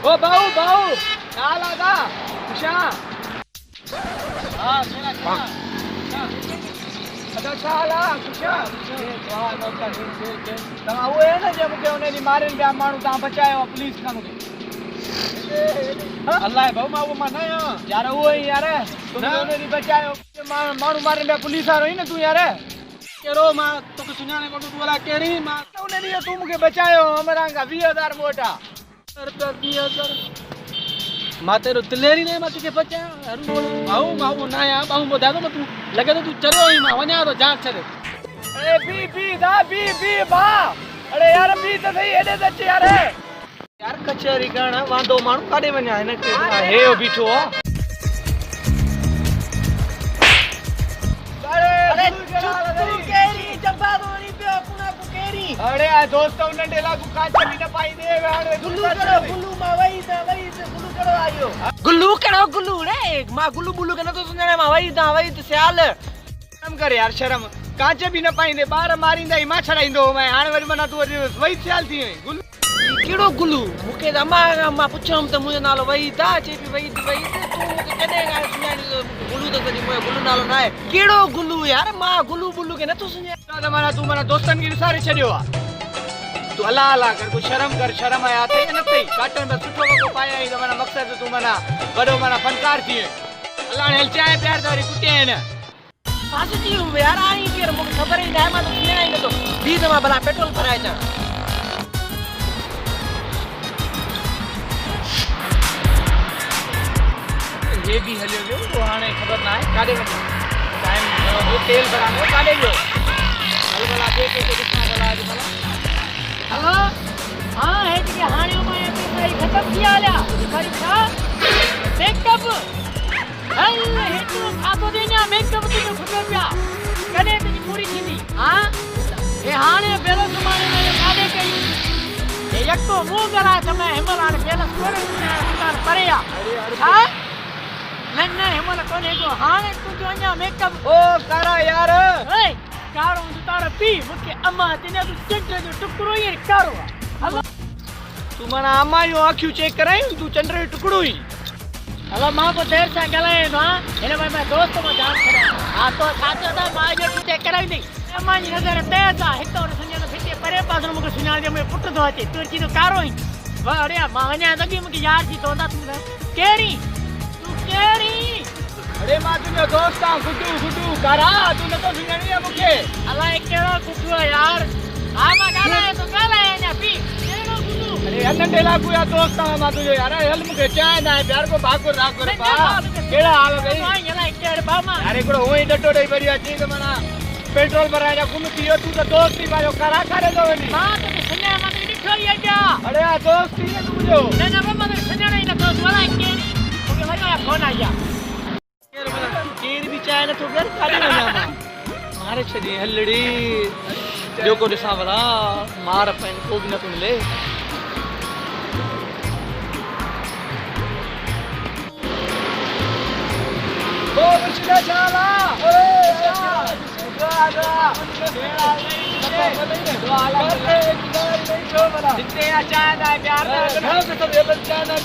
ओ भाऊ भाऊ चाल आता खुशा हाँ चला अच्छा चाला खुशा तव्हां उहे न जे मूंखे उन ॾींहुं मारियुनि पिया माण्हू तव्हां बचायो पुलिस खां मूंखे अलाए भाऊ मां उहो मां न आहियां यार उहो ई यार तुम उन ॾींहुं बचायो माण्हू मारियुनि पिया पुलिस वारो ई न तूं यार कहिड़ो मां तोखे सुञाणे कोन तूं अलाए कहिड़ी मां उन ॾींहुं तूं मूंखे बचायो अमरां खां 20,000 मूं वटां मां तेरो दिलेरी ने मां तुझे बचाया भाऊ भाऊ ना यार भाऊ ॿुधाए थो तूं लॻे थो तूं चरियो ई मां वञा थो जान छॾ अरे बी दा बी बा अरे यार बी त सही हेॾे त अचे यार कचहरी करण वांदो माण्हू काॾे वञा हिन खे हे बीठो आहे अरे तू केरी जब्बा दोरी पे कुना को केरी अरे आ दोस्त उन डेला को काच में न पाई दे अरे गुल्लू मा वही त गुल्लू करो आयो गुल्लू रे मां गुल्लू बुल्लू के न तो सुनने मा वही त सियाल कम कर यार शर्म काच भी न पाईंदे बार मारींदा ही मां छड़ाईंदो मैं हाणे वरी मना तू वही सियाल थी गुल्लू केड़ो गुल्लू मुके मां पुछम त मुजो नालो वही ता चे भी वही तू कने गा सुनानी गुल्लू तो कदी मोय गुल्लू नालो ना है केड़ो गुल्लू यार मां गुल्लू बुल्लू के न तो सुने त माना तू माना दोस्तन की सारे छडियो आ तू अल्लाह कर को शर्म आया थे न थे काटन में सुठो को पाया ही त माना मकसद तू माना बड़ो माना फनकार थी अल्लाह ने चाहे प्यार दारी कुटे न पास जी यार आई के मुके खबर ही ना मां तो सुने नहीं तो बी दमा भला पेट्रोल भराए जा ये भी हलियो जो वो हाने खबर ना है काडे वने टाइम वो तेल भराने काडे जो हल भला देखे तो कितना भला आज भला हेलो हां है कि हाने में पैसा खत्म किया ल्या खरी था मेकअप हल हेतु खातो देना मेकअप तुझे खबर पिया कने तुझी पूरी थी हां ये हाने बेलो तुम्हारे में काडे कई ये एक तो मुंह करा समय हिमलान बेलो कोरे दुकान परेया हां न हिमल कोने को हाने तू जो अन्या मेकअप ओ करा यार ए कारो तार पी मुके अम्मा तिने तू चंद्र जो टुकड़ो ही कारो हलो तू मना अम्मा यो आंखियों चेक कराई तू चंद्र जो टुकड़ो ही हलो मां को देर से गलाए ना एने भाई मैं दोस्त को जान खड़ा हां तो साचो दा मां जो चेक कराई नहीं अम्मा जी नजर तेज आ हितो संजन फिटे परे पास मुके सुना दे मैं पुट दो अचे तू चीनो कारो ही वाह अरे मां अन्या दगी मुके यार जी तोंदा तू केरी केरी अरे मां तुझो दोस्त आ गुड्डू करा तू न तो सुननी है मुके अल्लाह केड़ो गुड्डू यार आ मां गाला है तो गाला है ना पी केड़ो गुड्डू अरे अन्न डेला को या दोस्त आ मां तुझो यार हल मुके चाय ना प्यार को भागो राख कर बा केड़ा हाल गई मां यला केड़ बामा अरे कोड़ो होई डटो डई बरिया चीज मना पेट्रोल भराया घूम पियो तू तो दोस्ती मारो करा करे दो नी मां तो सुने मां डिठो ही जा अरे आ दोस्ती है तुझो ना मां तो सुने नहीं ना दोस्त वाला केड़ी मुके भई फोन आया केर भी चाहे न तो घर काढे वञा मारे छॾी हलड़ी जो को ॾिसां भला मार पैन को भी न तो मिले ओ बिछड़ा चाला ओए जितने चाहता है प्यार ना सब ये चाहता है